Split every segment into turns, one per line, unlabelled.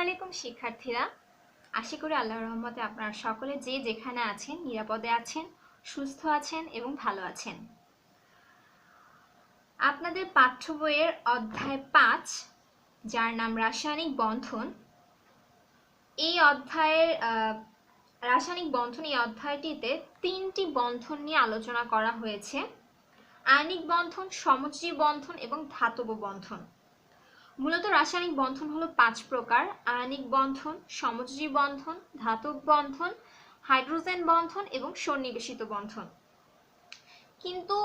আলাইকুম শিক্ষার্থীরা, আশা করি আল্লাহর রহমতে আপনারা সকলে যে যেখানে আছেন নিরাপদে আছেন, সুস্থ আছেন এবং ভালো আছেন। আপনাদের পাঠ্য বইয়ের অধ্যায় 5, যার নাম রাসায়নিক বন্ধন, এই অধ্যায়ের রাসায়নিক বন্ধন এই অধ্যায়টিতে 3টি বন্ধন নিয়ে আলোচনা করা হয়েছে: আয়নিক বন্ধন, সমযোজী বন্ধন এবং ধাতব বন্ধন। মূলত রাসায়নিক বন্ধন হলো 5 প্রকার: আয়নিক বন্ধন, সমযোজী বন্ধন, ধাতব বন্ধন, হাইড্রোজেন বন্ধন এবং সন্নিবেশিত বন্ধন। কিন্তু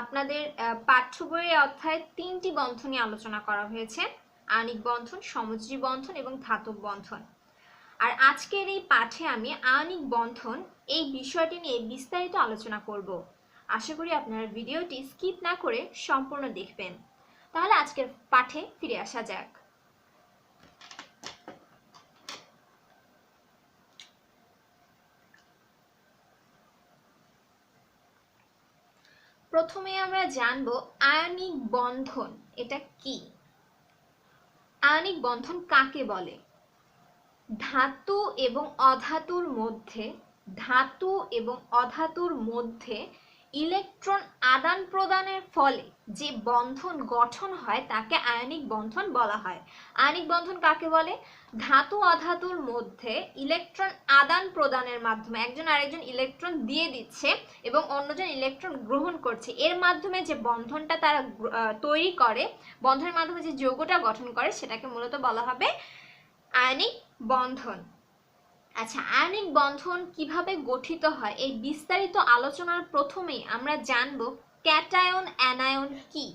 আপনাদের পাঠ্য বইয়ের অধ্যায়ে 3টি বন্ধন নিয়ে আলোচনা করা হয়েছে: আয়নিক বন্ধন, সমযোজী বন্ধন এবং ধাতব বন্ধন। আর আজকের এই পাঠে আমি আয়নিক বন্ধন এই বিষয়টি নিয়ে বিস্তারিত আলোচনা করব। আশা করি আপনারা ভিডিওটি স্কিপ না করে সম্পূর্ণ দেখবেন। তাহলে আজকের পাঠে ফিরে আসা যাক। প্রথমে আমরা জানব আয়নিক বন্ধন এটা কি। আয়নিক বন্ধন কাকে বলে? ধাতু এবং অধাতুর মধ্যে ইলেকট্রন আদান প্রদানের ফলে যে বন্ধন গঠন হয় তাকে আয়নিক বন্ধন বলা হয়। আয়নিক বন্ধন কাকে বলে? ধাতু অধাতুর মধ্যে ইলেকট্রন আদান প্রদানের মাধ্যমে একজন আরেকজন ইলেকট্রন দিয়ে দিচ্ছে এবং অন্যজন ইলেকট্রন গ্রহণ করছে, এর মাধ্যমে যে বন্ধনটা তারা তৈরি করে, বন্ধনের মাধ্যমে যে যৌগটা গঠন করে, সেটাকে মূলত বলা হবে আয়নিক বন্ধন। আচ্ছা, আয়নিক বন্ধন কিভাবে গঠিত হয় এই বিস্তারিত আলোচনার প্রথমেই আমরা জানব ক্যাটায়ন অ্যানায়ন কি।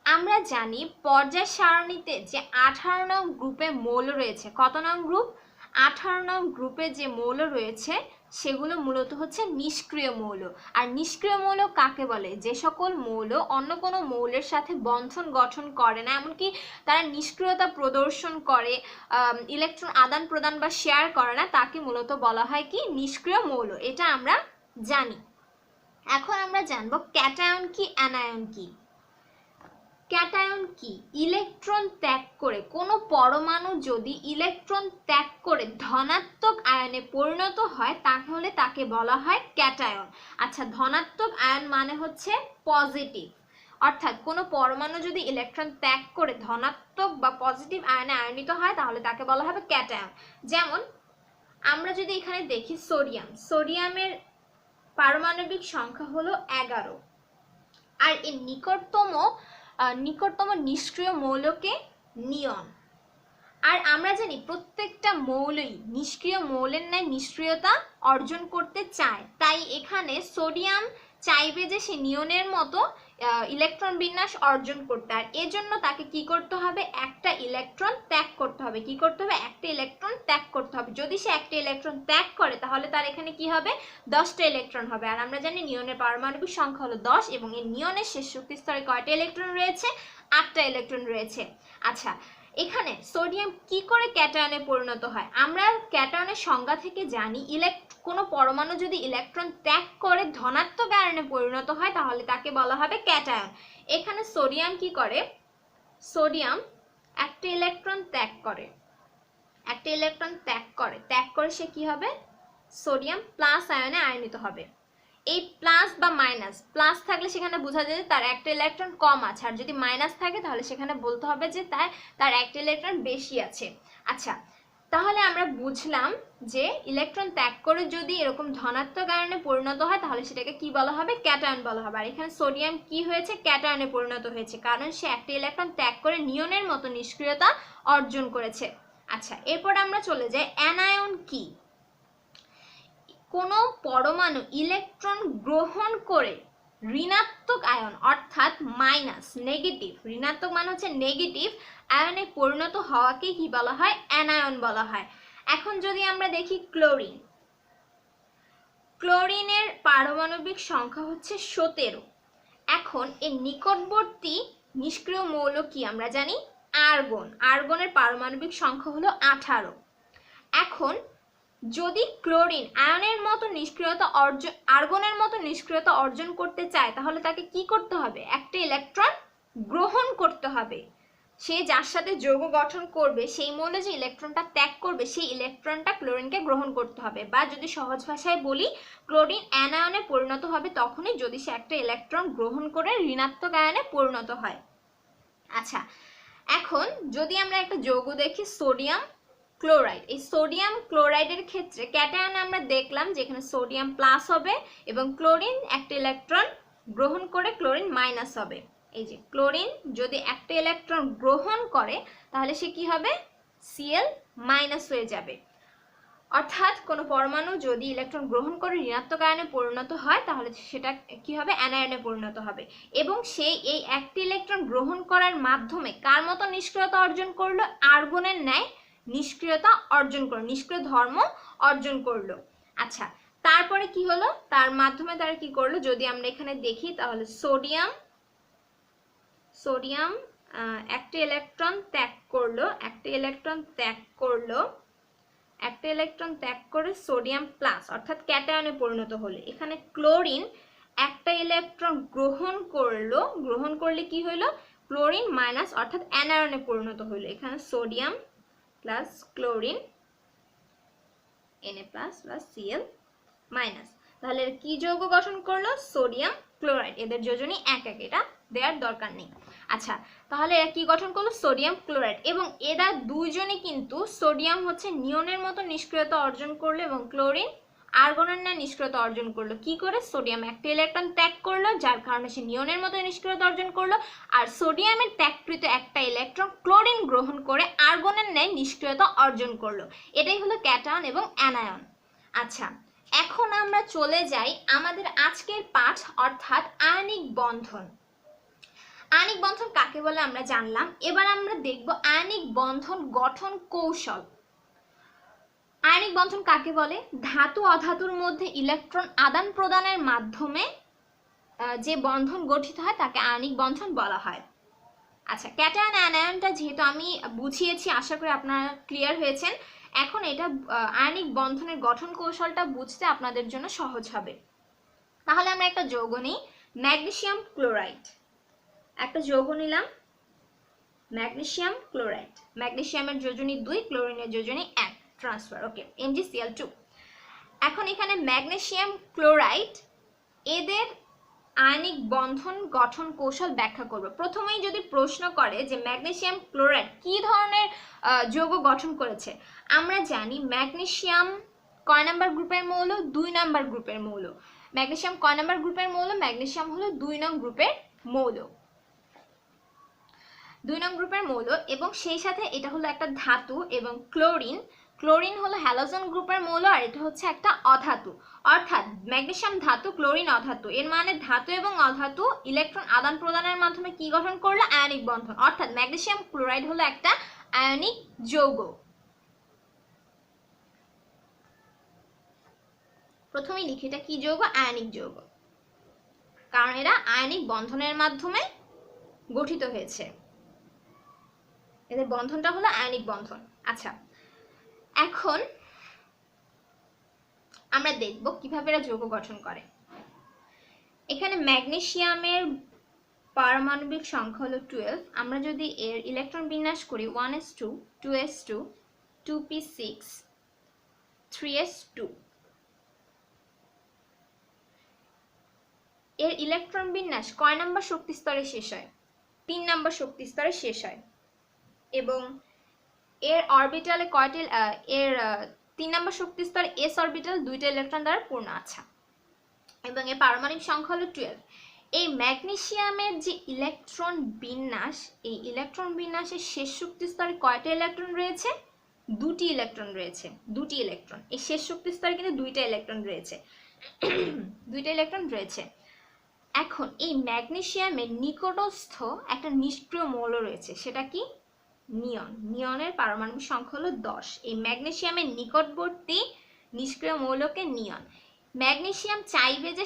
আমরা জানি পর্যায় সারণীতে যে 18 নং গ্রুপে মৌল রয়েছে, কত নং গ্রুপ? 18 নং গ্রুপে যে মৌল রয়েছে সেগুলো মূলত হচ্ছে নিষ্ক্রিয় মৌল। আর নিষ্ক্রিয় মৌল কাকে বলে? যে সকল মৌল অন্য কোনো মৌলের সাথে বন্ধন গঠন করে না, এমনকি তারা নিষ্ক্রিয়তা প্রদর্শন করে, ইলেকট্রন আদান প্রদান বা শেয়ার করে না, তাকে মূলত বলা হয় কি? নিষ্ক্রিয় মৌল। এটা আমরা জানি। এখন আমরা জানবো ক্যাটায়ন কি, অ্যানায়ন কি। ক্যাটায়ন কি? ইলেকট্রন ত্যাগ করে, কোনো পরমাণু যদি ইলেকট্রন ত্যাগ করে ধনাত্মক আয়নে পরিণত হয় তাহলে তাকে বলা হয় ক্যাটায়ন। আচ্ছা, ধনাত্মক আয়ন মানে হচ্ছে পজিটিভ, অর্থাৎ কোনো পরমাণু যদি ইলেকট্রন ত্যাগ করে ধনাত্মক বা পজিটিভ আয়নে আয়নিত হয় তাহলে তাকে বলা হবে ক্যাটায়ন। যেমন আমরা যদি এখানে দেখি সোডিয়ামের পারমাণবিক সংখ্যা হলো 11, আর এর নিকটতম নিষ্ক্রিয় মৌলকে নিয়ন। আর আমরা জানি প্রত্যেকটা মৌলই নিষ্ক্রিয় মৌলের ন্যায় নিষ্ক্রিয়তা অর্জন করতে চায়, তাই এখানে সোডিয়াম চাইবে যে সে নিয়নের মতো ইলেকট্রন বিন্যাস অর্জন করতে, আর এজন্য তাকে কি করতে হবে? একটা ইলেকট্রন ত্যাগ করতে হবে। কি করতে হবে? একটা ইলেকট্রন ত্যাগ করতে হবে। যদি সে একটা ইলেকট্রন ত্যাগ করে তাহলে তার এখানে কি হবে? 10টা ইলেকট্রন হবে। আর আমরা জানি নিয়নের পারমাণবিক সংখ্যা হলো 10 এবং এই নিয়নের শেষ শক্তি স্তরে কয়টা ইলেকট্রন রয়েছে? 8টা ইলেকট্রন রয়েছে। আচ্ছা, এখানে সোডিয়াম কি করে ক্যাটায়নে পরিণত হয়? আমরা ক্যাটায়নের সংজ্ঞা থেকে জানি কোনো পরমাণু যদি ইলেকট্রন ত্যাগ করে ধনাত্মক আয়নে পরিণত হয় তাহলে তাকে বলা হবে ক্যাটায়ন। এখানে সোডিয়াম কি করে? সোডিয়াম একটা ইলেকট্রন ত্যাগ করে, ত্যাগ করে সে কি হবে? সোডিয়াম প্লাস আয়নে আয়নিত হবে। এই প্লাস বা মাইনাস, প্লাস থাকলে সেখানে বোঝা যায় যে তার একটা ইলেকট্রন কম আছে, আর যদি মাইনাস থাকে তাহলে সেখানে বলতে হবে যে তার একটা ইলেকট্রন বেশি আছে। আচ্ছা, তাহলে আমরা বুঝলাম যে ইলেকট্রন ত্যাগ করে যদি এরকম ধনাত্মক আয়নে পরিণত হয় তাহলে সেটাকে কি বলা হবে? ক্যাটায়ন বলা হবে। আর এখানে সোডিয়াম কি হয়েছে? ক্যাটায়নে পরিণত হয়েছে, কারণ সে একটা ইলেকট্রন ত্যাগ করে নিয়নের মতো নিষ্ক্রিয়তা অর্জন করেছে। আচ্ছা, এরপর আমরা চলে যাই অ্যানায়ন কি। কোনো পরমাণু ইলেকট্রন গ্রহণ করে ঋণাত্মক আয়ন অর্থাৎ মাইনাস, নেগেটিভ, ঋণাত্মক মানে হচ্ছে নেগেটিভ আয়নে পরিণত হওয়াকে কি বলা হয়? অ্যানায়ন বলা হয়। এখন যদি আমরা দেখি ক্লোরিনের পারমাণবিক সংখ্যা হচ্ছে 17। এখন এর নিকটবর্তী নিষ্ক্রিয় মৌল কি? আমরা জানি আর্গনের পারমাণবিক সংখ্যা হলো 18। এখন যদি ক্লোরিন আয়নের মতো আর্গনের মতো নিষ্ক্রিয়তা অর্জন করতে চায় তাহলে তাকে কি করতে হবে? একটা ইলেকট্রন গ্রহণ করতে হবে। সে যার সাথে যৌগ গঠন করবে সেই মৌলে যে ইলেকট্রনটা ত্যাগ করবে সেই ইলেকট্রনটা ক্লোরিনকে গ্রহণ করতে হবে, বা যদি সহজ ভাষায় বলি ক্লোরিন অ্যানায়নে পরিণত হবে তখনই যদি সে একটা ইলেকট্রন গ্রহণ করে ঋণাত্মক আয়নে পরিণত হয়। আচ্ছা, এখন যদি আমরা একটা যৌগ দেখি সোডিয়াম ক্লোরাইড, এই সোডিয়াম ক্লোরাইডের ক্ষেত্রে ক্যাটায়নে আমরা দেখলাম যে এখানে সোডিয়াম প্লাস হবে এবং ক্লোরিন একটা ইলেকট্রন গ্রহণ করে ক্লোরিন মাইনাস হবে। এই যে ক্লোরিন যদি একটা ইলেকট্রন গ্রহণ করে তাহলে সে কি হবে, Cl মাইনাস হয়ে যাবে। অর্থাৎ কোনো পরমাণু যদি ইলেকট্রন গ্রহণ করে ঋণাত্মক আয়নে পরিণত হয় তাহলে সেটা কি হবে, অ্যানায়নে পরিণত হবে, এবং সেই এই একটি ইলেকট্রন গ্রহণ করার মাধ্যমে কার মতো নিষ্ক্রিয়তা অর্জন করলো, আর্গনের ন্যায় নিষ্ক্রিয়তা অর্জন করলো, নিষ্ক্রিয় ধর্ম অর্জন করলো। আচ্ছা, তারপরে কি হলো, তার মাধ্যমে তারা কি করলো, যদি আমরা এখানে দেখি তাহলে সোডিয়াম একটা ইলেকট্রন ত্যাগ করলো, একটা ইলেকট্রন ত্যাগ করে সোডিয়াম প্লাস অর্থাৎ ক্যাটায়নে পরিণত হলো। এখানে ক্লোরিন একটা ইলেকট্রন গ্রহণ করলে কি হলো, ক্লোরিন মাইনাস অর্থাৎ অ্যানায়নে পরিণত হলো। এখানে sodium plus chlorine Na plus plus Cl minus, তাহলে কি যৌগ গঠন করলো, সোডিয়াম ক্লোরাইড। এদের যোজনী এক এক, এটা দেওয়ার দরকার নেই। আচ্ছা, তাহলে এরা কি গঠন করলো, সোডিয়াম ক্লোরাইড, এবং এরা দুইজনই কিন্তু সোডিয়াম হচ্ছে নিয়নের মতো নিষ্ক্রিয়তা অর্জন করলো এবং ক্লোরিন আর্গনের ন্যায় নিষ্ক্রিয়তা অর্জন করলো। কি করে, সোডিয়াম একটা ইলেকট্রন ত্যাগ করলো যার কারণে সে নিয়নের মতো নিষ্ক্রিয়তা অর্জন করলো, আর সোডিয়ামের ত্যাগকৃত একটা ইলেকট্রন ক্লোরিন গ্রহণ করে আর্গনের ন্যায় নিষ্ক্রিয়তা অর্জন করলো। এটাই হলো ক্যাটায়ন এবং অ্যানায়ন। আচ্ছা, এখন আমরা চলে যাই আমাদের আজকের পাঠ অর্থাৎ আয়নিক বন্ধন। আয়নিক বন্ধন কাকে বলে আমরা জানলাম, এবার আমরা দেখব আয়নিক বন্ধন গঠন কৌশল। আয়নিক বন্ধন কাকে বলে, ধাতু অধাতুর মধ্যে ইলেকট্রন আদান প্রদানের মাধ্যমে যে বন্ধন গঠিত হয় তাকে আয়নিক বন্ধন বলা হয়। আচ্ছা, ক্যাটায়ন অ্যানায়নটা যেহেতু আমি বুঝিয়েছি, আশা করি আপনারা ক্লিয়ার হয়েছেন। এখন এটা আয়নিক বন্ধনের গঠন কৌশলটা বুঝতে আপনাদের জন্য সহজ হবে। তাহলে আমরা একটা যৌগ নিই, ম্যাগনেসিয়াম ক্লোরাইড। একটা যৌগ নিলাম ম্যাগনেসিয়াম ক্লোরাইড, ম্যাগনেসিয়ামের যোজনী 2, ক্লোরিনের যোজনী 1, ট্রান্সফার, ওকে, MgCl2। এখন এখানে ম্যাগনেসিয়াম ক্লোরাইড এদের আয়নিক বন্ধন গঠন কৌশল ব্যাখ্যা করব। প্রথমেই যদি প্রশ্ন করে যে ম্যাগনেসিয়াম ক্লোরাইড কি ধরনের যৌগ গঠন করেছে, আমরা জানি ম্যাগনেসিয়াম কয় নাম্বার গ্রুপের মৌল, 2 নাম্বার গ্রুপের মৌল। ম্যাগনেসিয়াম কয় নাম্বার গ্রুপের মৌল, ম্যাগনেসিয়াম হলো 2 নং গ্রুপের মৌল, 2 নং গ্রুপের মৌল, এবং সেই সাথে এটা হলো একটা ধাতু, এবং ক্লোরিন হলো হ্যালোজেন গ্রুপের মৌল, আর এটা হচ্ছে একটা অধাতু। অর্থাৎ ম্যাগনেসিয়াম ধাতু, ক্লোরিন অধাতু, এর মানে ধাতু এবং অধাতু ইলেকট্রন আদান প্রদানের মাধ্যমে কি গঠন করলো, আয়নিক বন্ধন। অর্থাৎ ম্যাগনেসিয়াম ক্লোরাইড হলো একটা আয়নিক যৌগ। প্রথমেই লিখি এটা কি যৌগ, আয়নিক যৌগ, কারণ এরা আয়নিক বন্ধনের মাধ্যমে গঠিত হয়েছে, এদের বন্ধনটা হলো আয়নিক বন্ধন। আচ্ছা, এখন আমরা দেখব কিভাবে এরা যৌগ গঠন করে। এখানে ম্যাগনেসিয়ামের পারমাণবিক সংখ্যা হলো 12। আমরা যদি এর ইলেকট্রন বিন্যাস করি 1s2 2s2 2p6 3s2, এর ইলেকট্রন বিন্যাস কয় নাম্বার শক্তি স্তরে শেষ হয়, 3 নাম্বার শক্তি স্তরে শেষ হয়, এবং এর অরবিটালে কয়টি, এর 3 নাম্বার শক্তি স্তরে s অরবিটাল 2টা ইলেকট্রন দ্বারা পূর্ণ আছে, এবং এর পারমাণবিক সংখ্যা হলো 12। এই ম্যাগনেসিয়ামের যে ইলেকট্রন বিন্যাস, এই ইলেকট্রন বিন্যাসের শেষ শক্তি স্তরে কয়টা ইলেকট্রন রয়েছে, 2টি ইলেকট্রন রয়েছে, 2টি ইলেকট্রন। এই শেষ শক্তি স্তরে কিন্তু 2টা ইলেকট্রন রয়েছে, 2টা ইলেকট্রন রয়েছে। এখন এই ম্যাগনেসিয়ামের নিকটস্থ একটা নিষ্ক্রিয় মৌল রয়েছে, সেটা কি, নিয়ন। নিয়নের পারমাণবিক সংখ্যা হলো 10। এই ম্যাগনেসিয়ামের নিকটবর্তী নিষ্ক্রিয় মৌলকে নিয়ন। ম্যাগনেসিয়াম চাইবে যে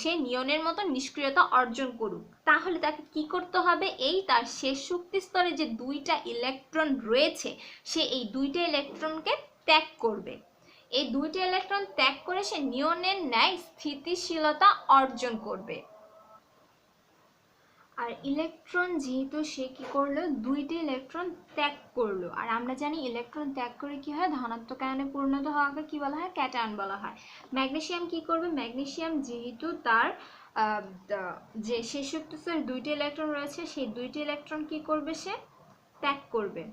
সে নিয়নের মতো নিষ্ক্রিয়তা অর্জন করুক, তাহলে তাকে কি করতে হবে, এই তার শেষ শক্তি স্তরে যে 2টা ইলেকট্রন রয়েছে সে এই 2টা ইলেকট্রনকে ত্যাগ করবে। এই 2টা ইলেকট্রন ত্যাগ করে সে নিয়নের ন্যায় স্থিতিশীলতা অর্জন করবে। আর ইলেকট্রন যেহেতু সে কি করলো, দুইটি ইলেকট্রন ত্যাগ করলো, আর আমরা জানি ইলেকট্রন ত্যাগ করে কি হয়, ধনাত্মক আয়নে পরিণত হওয়াকে কি বলা হয়, ক্যাটায়ন বলা হয়। ম্যাগনেসিয়াম কি করবে, ম্যাগনেসিয়াম যেহেতু তার যে শেষ শক্তি স্তরে দুইটি ইলেকট্রন রয়েছে, সেই দুইটি ইলেকট্রন কি করবে, সে ত্যাগ করবে।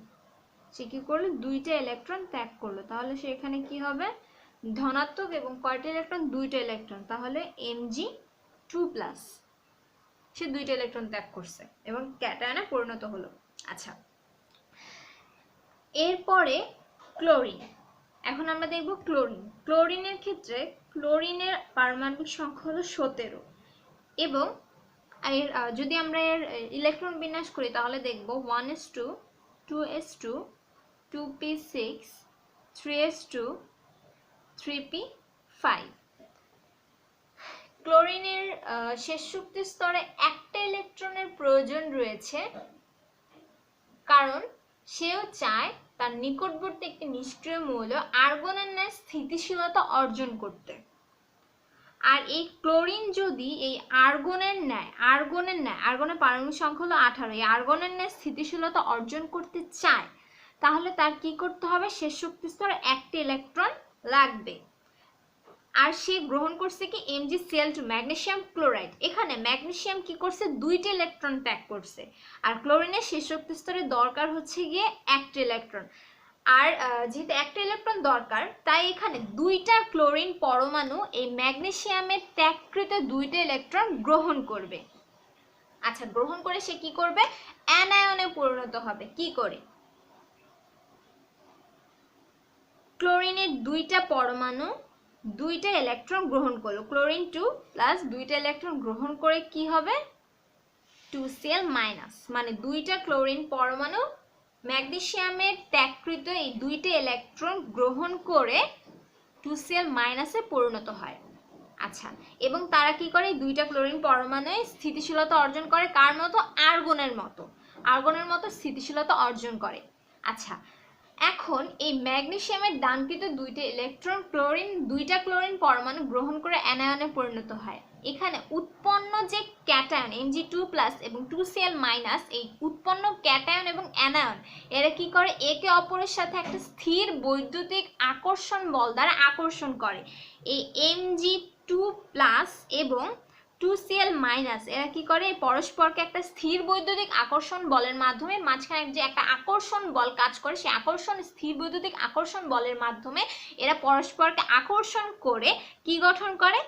সে কি করলো, দুইটা ইলেকট্রন ত্যাগ করলো, তাহলে সে এখানে কি হবে, ধনাত্মক এবং কয়টা ইলেকট্রন, দুইটা ইলেকট্রন, তাহলে Mg2+, সে দুইটা ইলেকট্রন ত্যাগ করছে এবং ক্যাটায়নে পরিণত হলো। আচ্ছা, এরপরে ক্লোরিন। এখন আমরা দেখব ক্লোরিন। ক্লোরিনের ক্ষেত্রে ক্লোরিনের পারমাণবিক সংখ্যা হলো 17 এবং এর যদি আমরা এর ইলেকট্রন বিন্যাস করি তাহলে দেখব 1s2 2s2 2p6 3s2 3p5। ক্লোরিনের শেষ শক্তি স্তরে একটা ইলেকট্রনের প্রয়োজন রয়েছে, কারণ সেও চায় তার নিকটবর্তী একটি নিষ্ক্রিয় মৌল আর্গনের ন্যায় স্থিতিশীলতা অর্জন করতে। আর এই ক্লোরিন যদি এই আর্গনের পারমাণবিক সংখ্যা হলো 18, এই আর্গনের ন্যায় স্থিতিশীলতা অর্জন করতে চায়, তাহলে তার কি করতে হবে, শেষ শক্তি স্তরে একটা ইলেকট্রন লাগবে। আর সে গ্রহণ করছে কি, MgCl2 ম্যাগনেসিয়াম ক্লোরাইড। এখানে ম্যাগনেসিয়াম কি করছে, দুইটা ইলেকট্রন ত্যাগ করছে, আর ক্লোরিনের শেষ শক্তি স্তরে দরকার হচ্ছে গিয়ে একটা ইলেকট্রন। আর যেহেতু একটা ইলেকট্রন দরকার, তাই এখানে দুইটা ক্লোরিন পরমাণু এই ম্যাগনেসিয়ামের ত্যাগকৃত দুইটা ইলেকট্রন গ্রহণ করবে। আচ্ছা, গ্রহণ করে সে কি করবে, অ্যানায়নে পরিণত হবে। কি করে, ক্লোরিনের দুইটা পরমাণু দুইটা ইলেকট্রন গ্রহণ করলো, ক্লোরিন 2+ দুইটা ইলেকট্রন গ্রহণ করে কি হবে, 2Cl-, মানে দুইটা ক্লোরিন পরমাণু ম্যাগনেসিয়ামের ত্যাগকৃত এই দুইটা ইলেকট্রন গ্রহণ করে 2Cl- পরিণত হয়। আচ্ছা, এবং তারা কি করে, দুইটা ক্লোরিন পরমাণু স্থিতিশীলতা অর্জন করে, কার মতো, আর্গনের মতো স্থিতিশীলতা অর্জন করে। আচ্ছা, এখন এই ম্যাগনেসিয়ামের দানকৃত দুইটা ক্লোরিন পরমাণু গ্রহণ করে অ্যানায়নে পরিণত হয়। এখানে উৎপন্ন যে ক্যাটায়ন Mg2+ এবং 2Cl-, এই উৎপন্ন ক্যাটায়ন এবং অ্যানায়ন এরা কি করে, একে অপরের সাথে একটা স্থির বৈদ্যুতিক আকর্ষণ বল দ্বারা আকর্ষণ করে। এই Mg2+ এবং 2Cl- এরা কি করে, পরস্পরকে একটা স্থির বৈদ্যুতিক আকর্ষণ বলের মাধ্যমে, মাঝখানে যে একটা আকর্ষণ বল কাজ করে, সেই স্থির বৈদ্যুতিক আকর্ষণ বলের মাধ্যমে এরা পরস্পরকে আকর্ষণ করে কি গঠন করে,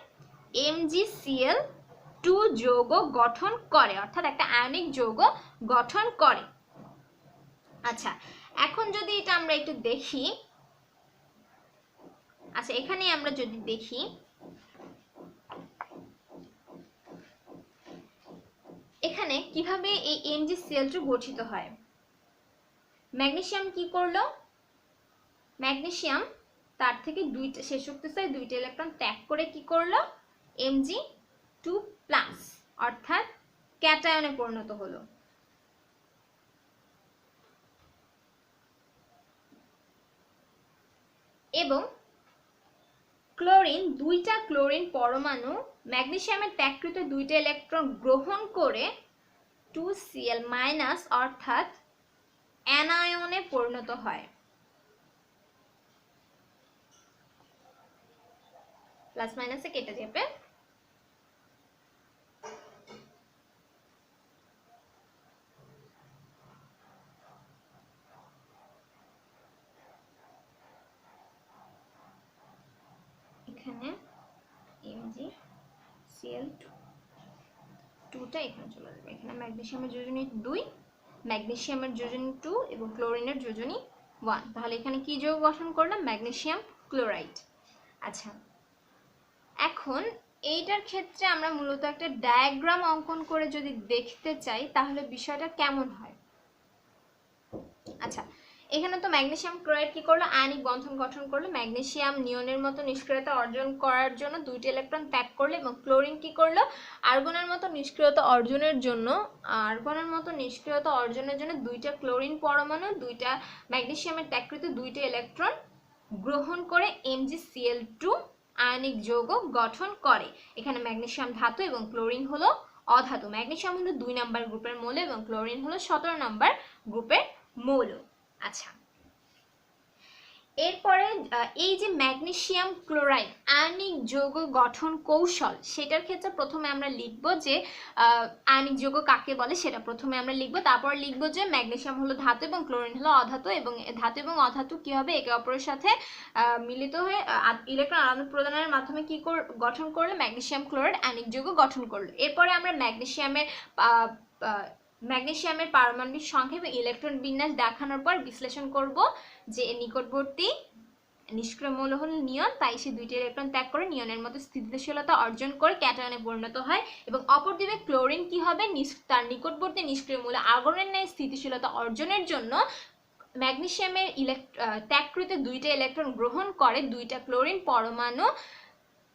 MgCl2 যৌগ গঠন করে, অর্থাৎ একটা আয়নিক যৌগ গঠন করে। আচ্ছা, এখন যদি এটা আমরা একটু দেখি, আচ্ছা এখানে আমরা যদি দেখি, এখানে কিভাবে এই MgCl2 গঠিত হয়। ম্যাগনেসিয়াম কি করলো, ম্যাগনেসিয়াম তার থেকে দুইটা শেষ শক্তি স্তরে দুইটা ইলেকট্রন ত্যাগ করে কি করলো, Mg2+, অর্থাৎ ক্যাটায়নে পরিণত হলো। এবং ক্লোরিন, দুইটা ক্লোরিন পরমাণু ম্যাগনেসিয়ামের ত্যাগকৃত দুইটা ইলেকট্রন গ্রহণ করে 2Cl- অর্থাৎ অ্যানায়নে পরিণত হয়। প্লাস মাইনাসে কেটে যাবে। এখানে MgCl2টা এখানে চলে যাবে, এখানে ম্যাগনেসিয়ামের যোজনী 2, ম্যাগনেসিয়ামের যোজনী 2 এবং ক্লোরিনের যোজনী 1, তাহলে এখানে কি যৌগ গঠন করলাম, ম্যাগনেসিয়াম ক্লোরাইড। আচ্ছা, এখন এইটার ক্ষেত্রে আমরা মূলত একটা ডায়াগ্রাম অঙ্কন করে যদি দেখতে চাই তাহলে বিষয়টা কেমন হয়। আচ্ছা, এখানে তো ম্যাগনেসিয়াম ক্লোরাইড কি করলো, আয়নিক বন্ধন গঠন করলো, ম্যাগনেসিয়াম নিয়নের মতো নিষ্ক্রিয়তা অর্জন করার জন্য দুইটি ইলেকট্রন ত্যাগ করলো, এবং ক্লোরিন কি করলো, আর্গনের মতো নিষ্ক্রিয়তা অর্জনের জন্য দুইটা ক্লোরিন পরমাণু দুইটা ম্যাগনেসিয়ামের ত্যাগকৃত দুইটা ইলেকট্রন গ্রহণ করে MgCl2 আয়নিক যৌগ গঠন করে। এখানে ম্যাগনেসিয়াম ধাতু এবং ক্লোরিন হলো অধাতু। ম্যাগনেসিয়াম হলো 2 নম্বর গ্রুপের মৌল এবং ক্লোরিন হলো 17 নম্বর গ্রুপের মৌল। আচ্ছা, এরপরে এই যে ম্যাগনেসিয়াম ক্লোরাইড আয়নিক যৌগ গঠন কৌশল, সেটার ক্ষেত্রে প্রথমে আমরা লিখব যে আয়নিক যৌগ কাকে বলে, সেটা প্রথমে আমরা লিখব। তারপর লিখব যে ম্যাগনেসিয়াম হলো ধাতু এবং ক্লোরিন হলো অধাতু, এবং ধাতু এবং অধাতু কি হবে, একে অপরের সাথে মিলিত হয়ে ইলেকট্রন আদান প্রদানের মাধ্যমে কি গঠন করলো, ম্যাগনেসিয়াম ক্লোরাইড আয়নিক যৌগ গঠন করলো। এরপরে আমরা ম্যাগনেসিয়ামের পারমাণবিক সংখ্যা এবং ইলেকট্রন বিন্যাস দেখানোর পর বিশ্লেষণ করব যে নিকটবর্তী নিষ্ক্রিয় মৌল হল নিয়ন, তাই সে 2টি ইলেকট্রন ত্যাগ করে নিয়নের মতো স্থিতিশীলতা অর্জন করে ক্যাটায়নে পরিণত হয়। এবং অপরদিকে ক্লোরিন কি হবে, তার নিকটবর্তী নিষ্ক্রিয় মৌল আর্গনের ন্যায় স্থিতিশীলতা অর্জনের জন্য ম্যাগনেসিয়ামের ত্যাগকৃত 2টা ইলেকট্রন গ্রহণ করে 2টা ক্লোরিন পরমাণু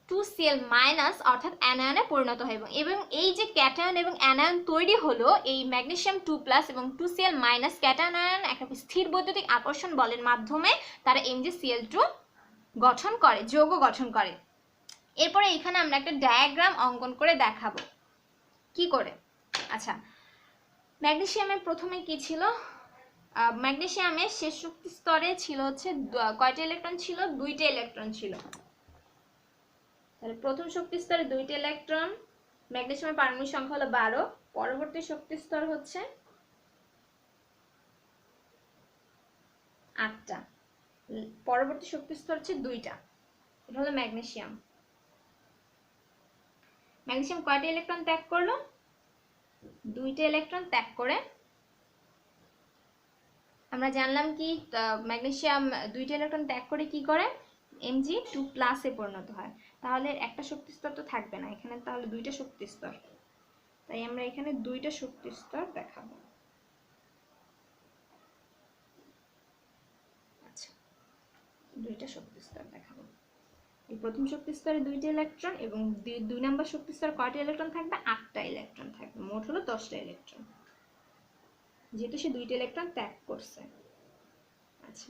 2Cl মাইনাস অর্থাৎ অ্যানায়নে পরিণত হয়। এবং এই যে ক্যাটায়ন এবং অ্যানায়ন তৈরি হলো এই ম্যাগনেসিয়াম 2+ এবং 2Cl মাইনাস ক্যাটায়ন আয়ন একটা স্থির বৈদ্যুতিক আকর্ষণ বলের মাধ্যমে তারা MgCl2 গঠন করে, যৌগ গঠন করে। এরপরে এখানে আমরা একটা ডায়াগ্রাম অঙ্কন করে দেখাবো কি করে। আচ্ছা, ম্যাগনেসিয়ামের প্রথমে কি ছিল, ম্যাগনেসিয়ামের শেষ শক্তি স্তরে ছিল হচ্ছে কয়টা ইলেকট্রন ছিল, 2টা ইলেকট্রন ছিল। তাহলে প্রথম শক্তি স্তরে 2টা ইলেকট্রন, ম্যাগনেসিয়ামের পারমাণবিক সংখ্যা হলো 12। পরবর্তী শক্তি স্তর হচ্ছে 8টা, পরবর্তী শক্তি স্তর হচ্ছে 2টা। এটা হলো ম্যাগনেসিয়াম। ম্যাগনেসিয়াম কয়টা ইলেকট্রন ত্যাগ করলো, 2টা ইলেকট্রন ত্যাগ করে আমরা জানলাম কি ম্যাগনেসিয়াম 2টা ইলেকট্রন ত্যাগ করে কি করে, Mg2+ এ পরিণত হয়। তাহলে একটা শক্তি স্তর তো থাকবে না এখানে, তাহলে 2টা শক্তি স্তর, তাই আমরা এখানে 2টা শক্তি স্তর দেখাবো। আচ্ছা, 2টা শক্তি স্তর দেখাবো। এই প্রথম শক্তি স্তরে 2টা ইলেকট্রন এবং 2 নম্বর শক্তি স্তরে কয়টা ইলেকট্রন থাকবে, 8টা ইলেকট্রন থাকবে, মোট হলো 10টা ইলেকট্রন, যেহেতু সে 2টা ইলেকট্রন ত্যাগ করছে। আচ্ছা,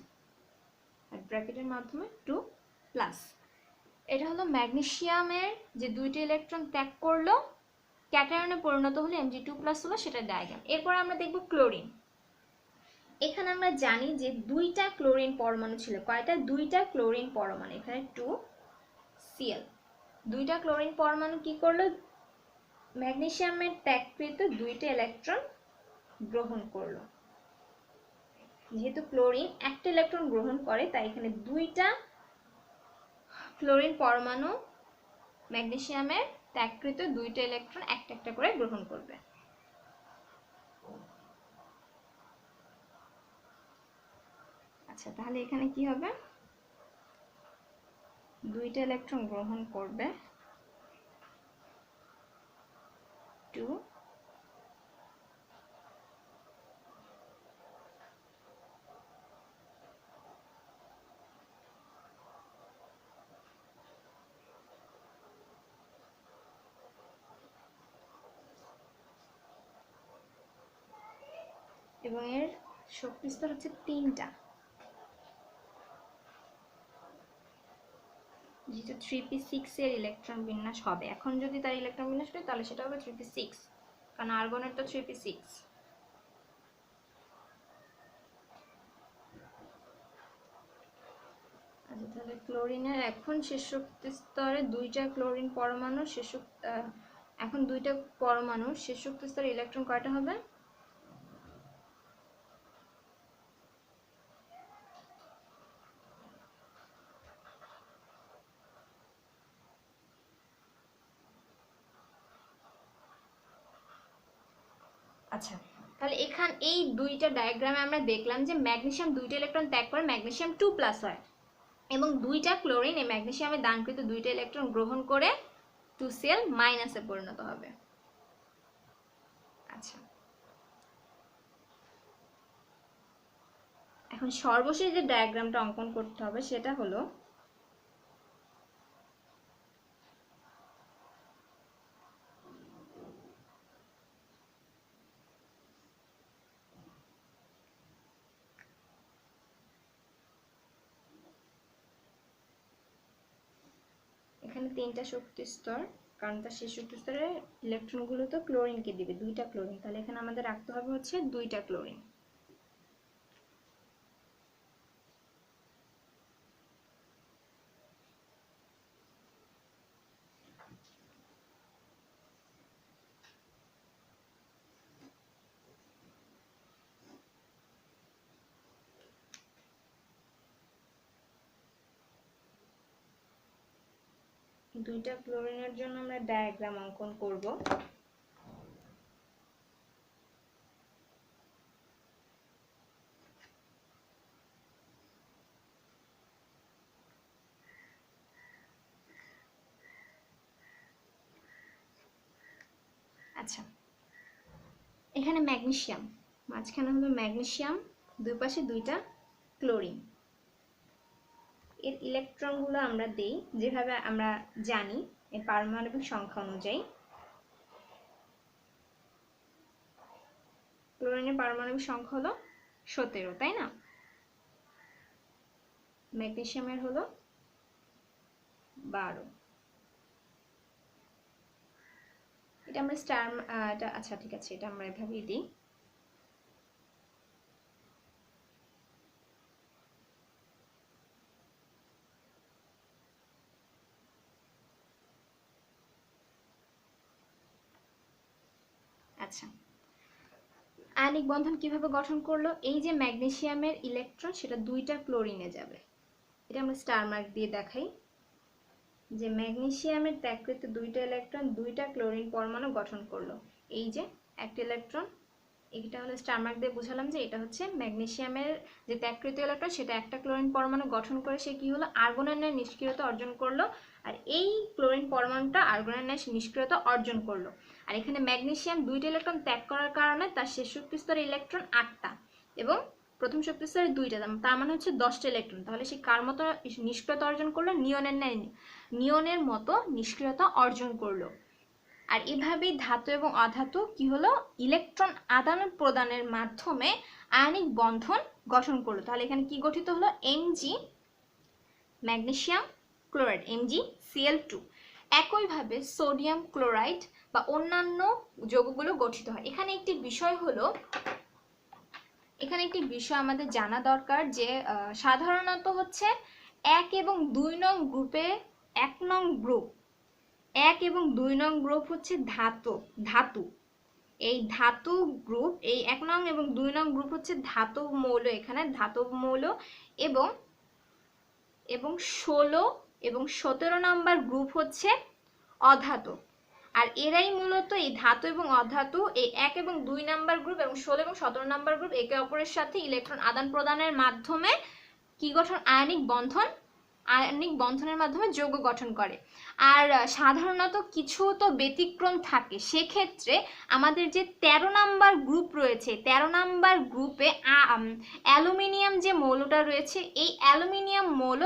আর ব্র্যাকেটের মাধ্যমে 2+। এটা হলো ম্যাগনেসিয়ামের যে 2টা ইলেকট্রন ত্যাগ করলো ক্যাটায়নে পরিণত হলো Mg2+ হলো, সেটা ডায়াগ্রাম। এরপর আমরা দেখব ক্লোরিন। এখানে আমরা জানি যে 2টা ক্লোরিন পরমাণু ছিল, কয়টা, 2টা ক্লোরিন পরমাণু, এখানে 2Cl। 2টা ক্লোরিন পরমাণু কি করলো, ম্যাগনেসিয়ামের ত্যাগকৃত 2টা ইলেকট্রন গ্রহণ করলো। যেহেতু ক্লোরিন একটা ইলেকট্রন গ্রহণ করে, তাই এখানে 2টা ক্লোরিন পরমাণু ম্যাগনেসিয়ামের ত্যাগকৃত 2টা ইলেকট্রন একটা একটা করে গ্রহণ করবে। আচ্ছা, তাহলে এখানে কি হবে, 2টা ইলেকট্রন গ্রহণ করবে 2, এবং এর শক্তি স্তর হচ্ছে 3টা, যেটা 3p6 এর ইলেকট্রন বিন্যাস হবে। এখন যদি তার ইলেকট্রন বিন্যাস করি তাহলে সেটা হবে 3p6, কারণ আর্গনের তো 3p6। আচ্ছা, তাহলে ক্লোরিনের এখন শেষ শক্তি স্তরে 2টা ক্লোরিন পরমাণু এখন 2টা পরমাণুর শেষ শক্তি স্তরে ইলেকট্রন কয়টা হবে, আচ্ছা, তাহলে এখানে এই 2টা ডায়াগ্রামে আমরা দেখলাম যে ম্যাগনেসিয়াম 2টা ইলেকট্রন ত্যাগ করে ম্যাগনেসিয়াম 2+ হয়, এবং 2টা ক্লোরিন এই ম্যাগনেসিয়ামের দানকৃত 2টা ইলেকট্রন গ্রহণ করে 2Cl মাইনাসে পরিণত হবে। আচ্ছা, এখন সর্বশেষ যে ডায়াগ্রামটা অঙ্কন করতে হবে সেটা হলো এখানে 3টা শক্তি স্তর, কারণ তার শেষ যুক্ত স্তরে ইলেকট্রনগুলো তো ক্লোরিনকে দিবে, 2টা ক্লোরিন, তাহলে এখানে আমাদের রাখতে হবে হচ্ছে 2টা ক্লোরিন। দুইটা ক্লোরিনের জন্য আমরা ডায়াগ্রাম অঙ্কন করব। আচ্ছা, এখানে ম্যাগনেসিয়াম, মাঝখানে হলো ম্যাগনেসিয়াম, দুই পাশে 2টা ক্লোরিন। এর ইলেকট্রনগুলো আমরা দেই যেভাবে আমরা জানি এর পারমাণবিক সংখ্যা অনুযায়ী। ক্লোরিনের পারমাণবিক সংখ্যা হলো 17, তাই না? ম্যাগনেসিয়ামের হলো 12। এটা আমরা স্টার, এটা আচ্ছা ঠিক আছে, এটা আমরা এভাবেই দিই। আচ্ছা, আয়নিক বন্ধন কিভাবে গঠন করলো? এই যে ম্যাগনেসিয়ামের ইলেকট্রন সেটা 2টা ক্লোরিনে যাবে, এটা আমরা স্টার মার্ক দিয়ে দেখাই যে ম্যাগনেসিয়ামের ত্যাগকৃত 2টা ইলেকট্রন 2টা ক্লোরিন পরমাণু গঠন করলো। এই যে একটা ইলেকট্রন, এটা হলো স্টার মার্ক দিয়ে বুঝালাম যে এটা হচ্ছে ম্যাগনেসিয়ামের যে ত্যাগকৃত ইলেকট্রন, সেটা একটা ক্লোরিন পরমাণু গঠন করে সে কি হলো, আর্গনের ন্যায় নিষ্ক্রিয়তা অর্জন করলো। আর এই ক্লোরিন পরমাণুটা আর্গনের ন্যায় নিষ্ক্রিয়তা অর্জন করলো। আর এখানে ম্যাগনেসিয়াম 2টা ইলেকট্রন ত্যাগ করার কারণে তার শেষ শক্তি স্তরে ইলেকট্রন 8টা এবং প্রথম শক্তি স্তরে 2টা, তার মানে হচ্ছে 10টা ইলেকট্রন। তাহলে সে কার মতো নিষ্ক্রিয়তা অর্জন করলো? নিয়নের ন্যায়, নিয়নের মতো নিষ্ক্রিয়তা অর্জন করলো। আর এভাবেই ধাতু এবং অধাতু কি হলো, ইলেকট্রন আদান প্রদানের মাধ্যমে আয়নিক বন্ধন গঠন করলো। তাহলে এখানে কি গঠিত হলো? Mg magnesium chloride, MgCl2। একইভাবে সোডিয়াম ক্লোরাইড বা অন্যান্য যৌগগুলো গঠিত হয়। এখানে একটি বিষয় আমাদের জানা দরকার যে সাধারণত হচ্ছে 1 এবং 2 নং গ্রুপে, 1 নং গ্রুপ, 1 এবং 2 নং গ্রুপ হচ্ছে ধাতু। এই ধাতু গ্রুপ, এই 1 নং এবং 2 নং গ্রুপ হচ্ছে ধাতব মৌল, এখানে ধাতব মৌল, এবং 16 এবং 17 নাম্বার গ্রুপ হচ্ছে অধাতু। আর এরাই মূলত এই ধাতু এবং অধাতু, এই 1 এবং 2 নাম্বার গ্রুপ এবং 16 এবং 17 নাম্বার গ্রুপ একে অপরের সাথে ইলেকট্রন আদান প্রদানের মাধ্যমে কি গঠন, আয়নিক বন্ধনের মাধ্যমে যৌগ গঠন করে। আর সাধারণত কিছু তো ব্যতিক্রম থাকে, সেক্ষেত্রে আমাদের যে 13 নাম্বার গ্রুপ রয়েছে, 13 নাম্বার গ্রুপে অ্যালুমিনিয়াম যে মৌলটা রয়েছে, এই অ্যালুমিনিয়াম মৌল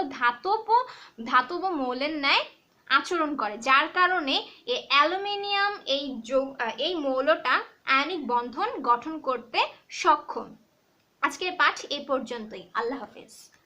ধাতব মৌলের ন্যায় আচরণ করে, যার কারণে এই অ্যালুমিনিয়াম এই মৌলটা আয়নিক বন্ধন গঠন করতে সক্ষম। আজকের পাঠ এই পর্যন্তই। আল্লাহ হাফেজ।